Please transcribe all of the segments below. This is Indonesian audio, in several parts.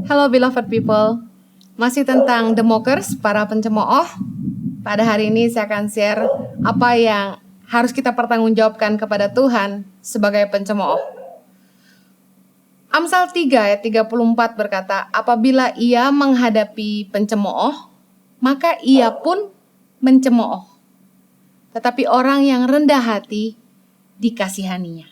Hello beloved people, masih tentang The Mockers, para pencemooh. Pada hari ini saya akan share apa yang harus kita pertanggungjawabkan kepada Tuhan sebagai pencemooh. Amsal 3 ayat 34 berkata, apabila ia menghadapi pencemooh, maka ia pun mencemooh. Tetapi orang yang rendah hati dikasihaninya.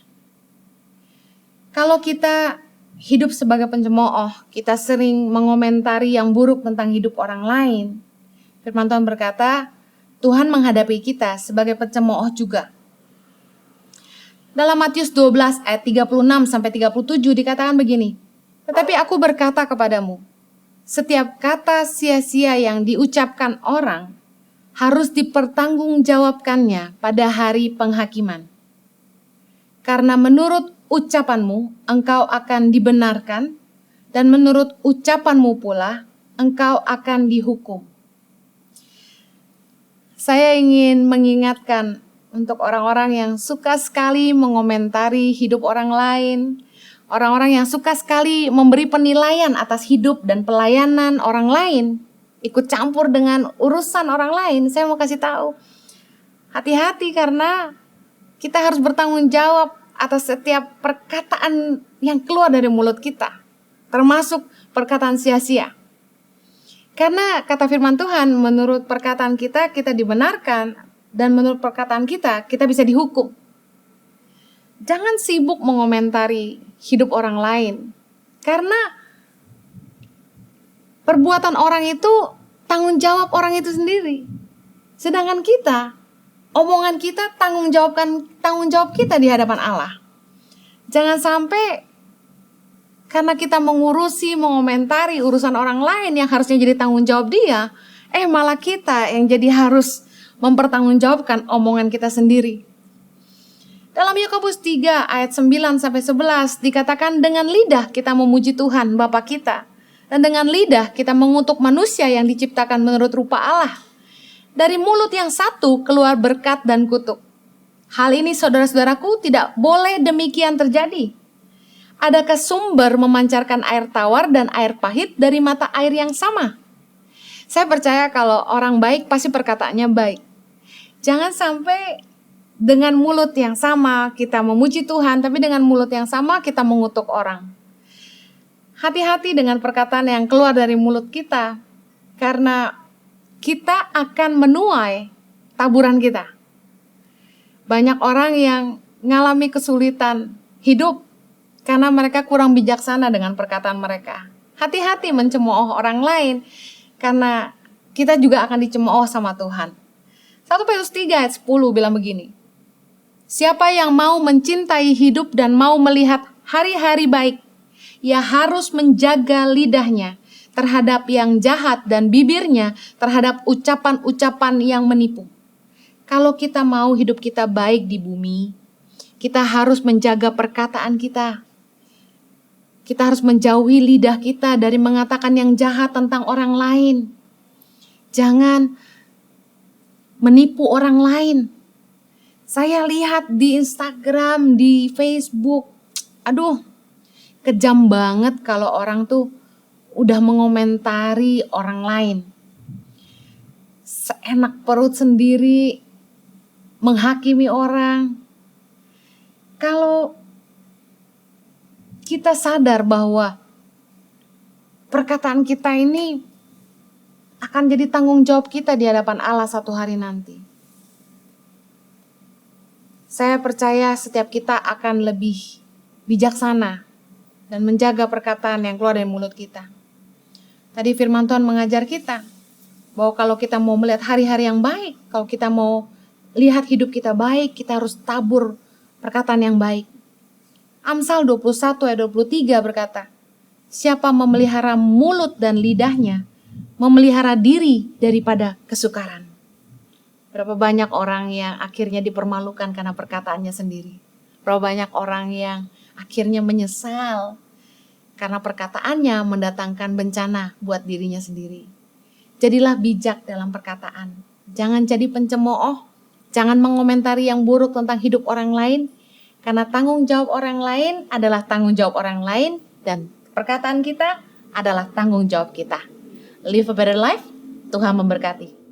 Kalau kita hidup sebagai pencemooh, kita sering mengomentari yang buruk tentang hidup orang lain. Firman Tuhan berkata, Tuhan menghadapi kita sebagai pencemooh juga. Dalam Matius 12 ayat 36 sampai 37 dikatakan begini, tetapi aku berkata kepadamu, setiap kata sia-sia yang diucapkan orang harus dipertanggungjawabkannya pada hari penghakiman. Karena menurut ucapanmu engkau akan dibenarkan, dan menurut ucapanmu pula engkau akan dihukum. Saya ingin mengingatkan untuk orang-orang yang suka sekali mengomentari hidup orang lain, orang-orang yang suka sekali memberi penilaian atas hidup dan pelayanan orang lain, ikut campur dengan urusan orang lain. Saya mau kasih tahu, hati-hati karena kita harus bertanggung jawab atas setiap perkataan yang keluar dari mulut kita, termasuk perkataan sia-sia. Karena kata firman Tuhan, menurut perkataan kita, kita dibenarkan, dan menurut perkataan kita, kita bisa dihukum. Jangan sibuk mengomentari hidup orang lain, karena perbuatan orang itu tanggung jawab orang itu sendiri. Sedangkan kita, omongan kita tanggung jawab kita di hadapan Allah. Jangan sampai karena kita mengomentari urusan orang lain yang harusnya jadi tanggung jawab dia, malah kita yang jadi harus mempertanggungjawabkan omongan kita sendiri. Dalam Yakobus 3 ayat 9 sampai 11 dikatakan, dengan lidah kita memuji Tuhan Bapa kita, dan dengan lidah kita mengutuk manusia yang diciptakan menurut rupa Allah. Dari mulut yang satu keluar berkat dan kutuk. Hal ini saudara-saudaraku tidak boleh demikian terjadi. Adakah sumber memancarkan air tawar dan air pahit dari mata air yang sama? Saya percaya kalau orang baik pasti perkataannya baik. Jangan sampai dengan mulut yang sama kita memuji Tuhan, tapi dengan mulut yang sama kita mengutuk orang. Hati-hati dengan perkataan yang keluar dari mulut kita, karena kita akan menuai taburan kita. Banyak orang yang mengalami kesulitan hidup karena mereka kurang bijaksana dengan perkataan mereka. Hati-hati mencemooh orang lain, karena kita juga akan dicemooh sama Tuhan. 1 Petrus 3 ayat 10 bilang begini, siapa yang mau mencintai hidup dan mau melihat hari-hari baik, ia harus menjaga lidahnya terhadap yang jahat dan bibirnya terhadap ucapan-ucapan yang menipu. Kalau kita mau hidup kita baik di bumi, kita harus menjaga perkataan kita. Kita harus menjauhi lidah kita dari mengatakan yang jahat tentang orang lain. Jangan menipu orang lain. Saya lihat di Instagram, di Facebook, kejam banget kalau orang tuh udah mengomentari orang lain. Seenak perut sendiri, menghakimi orang. Kalau kita sadar bahwa perkataan kita ini akan jadi tanggung jawab kita di hadapan Allah satu hari nanti. Saya percaya setiap kita akan lebih bijaksana dan menjaga perkataan yang keluar dari mulut kita. Tadi firman Tuhan mengajar kita bahwa kalau kita mau melihat hari-hari yang baik, kalau kita mau lihat hidup kita baik, kita harus tabur perkataan yang baik. Amsal 21 ayat 23 berkata, siapa memelihara mulut dan lidahnya, memelihara diri daripada kesukaran. Berapa banyak orang yang akhirnya dipermalukan karena perkataannya sendiri. Berapa banyak orang yang akhirnya menyesal karena perkataannya mendatangkan bencana buat dirinya sendiri. Jadilah bijak dalam perkataan. Jangan jadi pencemooh. Jangan mengomentari yang buruk tentang hidup orang lain. Karena tanggung jawab orang lain adalah tanggung jawab orang lain, dan perkataan kita adalah tanggung jawab kita. Live a better life. Tuhan memberkati.